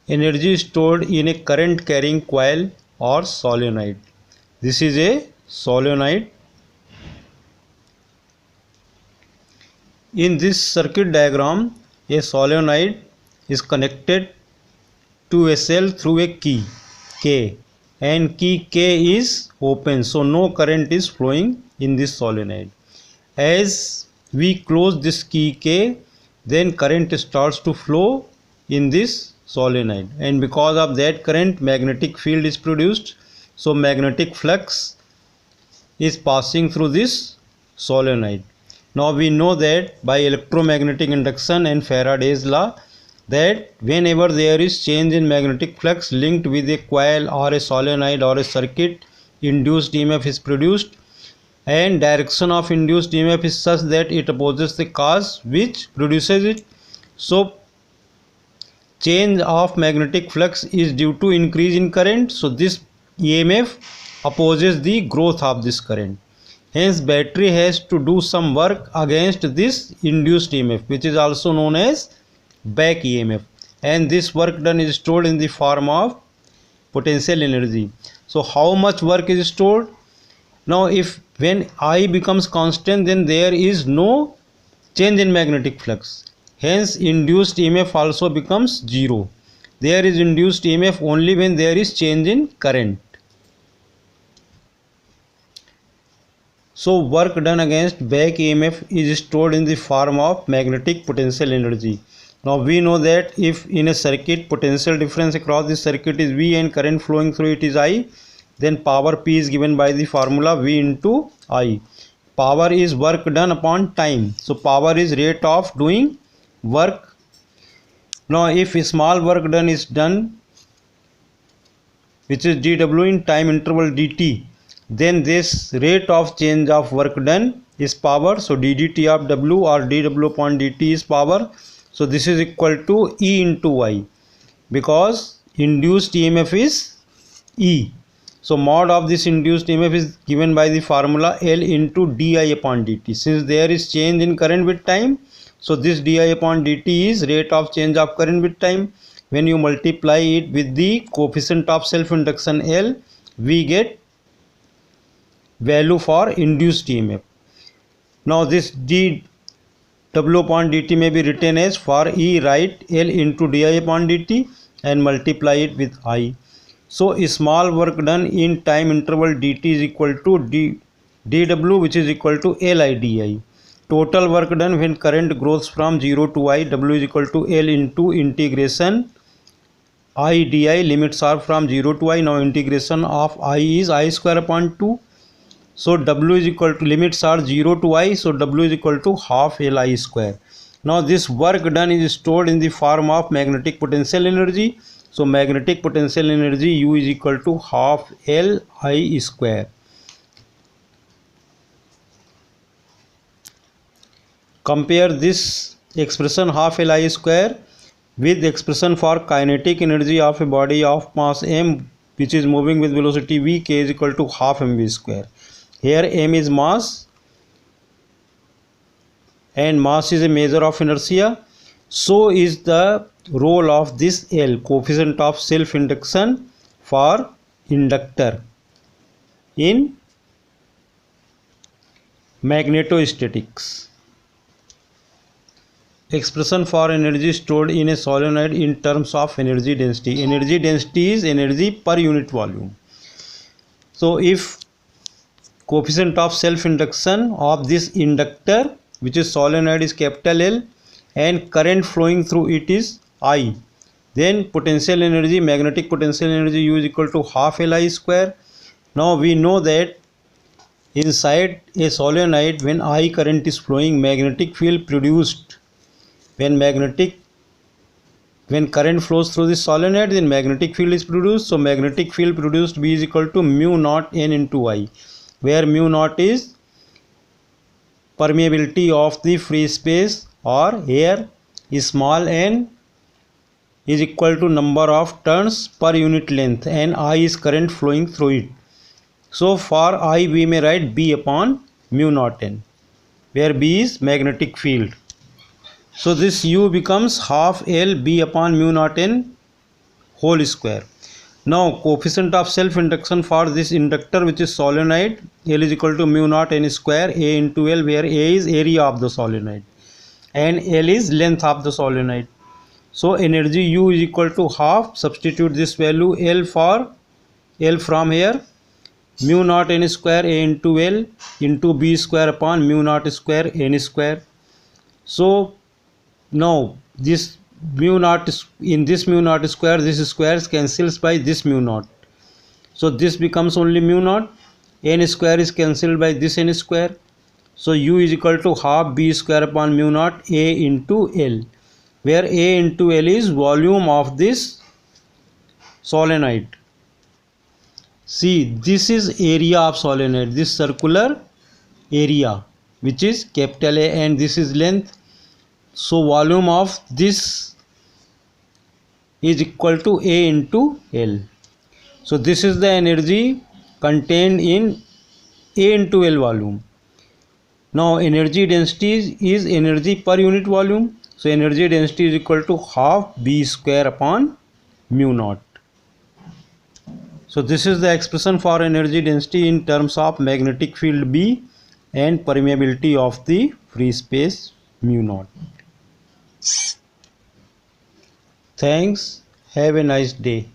energy stored in a current carrying coil or solenoid. This is a solenoid. In this circuit diagram, a solenoid is connected to a cell through a key K, and key K is open, so no current is flowing in this solenoid. As we close this key K, then current starts to flow in this solenoid, and because of that current, magnetic field is produced. So magnetic flux is passing through this solenoid. Now we know that by electromagnetic induction and Faraday's law, that whenever there is change in magnetic flux linked with a coil or a solenoid or a circuit, induced EMF is produced, and direction of induced EMF is such that it opposes the cause which produces it. So change of magnetic flux is due to increase in current, so this EMF opposes the growth of this current. Hence battery has to do some work against this induced EMF, which is also known as back EMF, and this work done is stored in the form of potential energy. So how much work is stored? Now if when I becomes constant, then there is no change in magnetic flux, hence induced EMF also becomes zero. There is induced EMF only when there is change in current. So work done against back EMF is stored in the form of magnetic potential energy. Now we know that if in a circuit potential difference across the circuit is V and current flowing through it is I, then power P is given by the formula V into I. Power is work done upon time. So power is rate of doing work. Now if small work done is done, which is dW in time interval dt, then this rate of change of work done is power. So ddt of W or dW upon dt is power. So this is equal to E into I, because induced EMF is E. So mod of this induced EMF is given by the formula L into di upon dt. Since there is change in current with time, so this di upon dt is rate of change of current with time. When you multiply it with the coefficient of self induction L, we get value for induced EMF. Now this dW upon dt may be written as, for E write L into di upon dt and multiply it with I. So small work done in time interval dt is equal to dW, which is equal to Li di. Total work done when current grows from 0 to I, W is equal to L into integration I di. Limits are from 0 to I. Now integration of I is I square upon 2. So W is equal to, limits are 0 to I, so W is equal to half Li square. Now this work done is stored in the form of magnetic potential energy. So magnetic potential energy U is equal to half Li square. Compare this expression half Li square with expression for kinetic energy of a body of mass m, which is moving with velocity v. K is equal to half mv square. Here m is mass and mass is a measure of inertia. So is the role of this L, coefficient of self induction for inductor in magnetostatics. Expression for energy stored in a solenoid in terms of energy density. Energy density is energy per unit volume. So if coefficient of self induction of this inductor, which is solenoid, is capital L and current flowing through it is I, then potential energy, magnetic potential energy U is equal to half Li square. Now we know that inside a solenoid, when I current is flowing, magnetic field produced, when current flows through the solenoid, then magnetic field is produced. So magnetic field produced B is equal to mu naught N into I, where mu naught is permeability of the free space or air, small n is equal to number of turns per unit length, and I is current flowing through it. So for I we may write B upon mu naught N, where B is magnetic field. So this U becomes half L B upon mu naught N, whole square. Now coefficient of self induction for this inductor, which is solenoid, L is equal to mu naught n square A into L, where A is area of the solenoid and L is length of the solenoid. So energy U is equal to half. Substitute this value L for L from here, mu naught n square A into L into B square upon mu naught square n square. So now this mu naught is in this mu naught square, this squares cancels by this mu naught, so this becomes only mu naught. N square is cancelled by this n square, so U is equal to half B square upon mu naught A into L, where A into L is volume of this solenoid. See, this is area of solenoid, this circular area, which is capital A, and this is length. So volume of this is equal to A into L. So this is the energy contained in A into L volume. Now energy density is energy per unit volume. So energy density is equal to half B square upon mu naught. So this is the expression for energy density in terms of magnetic field B and permeability of the free space mu naught. Thanks. Have a nice day.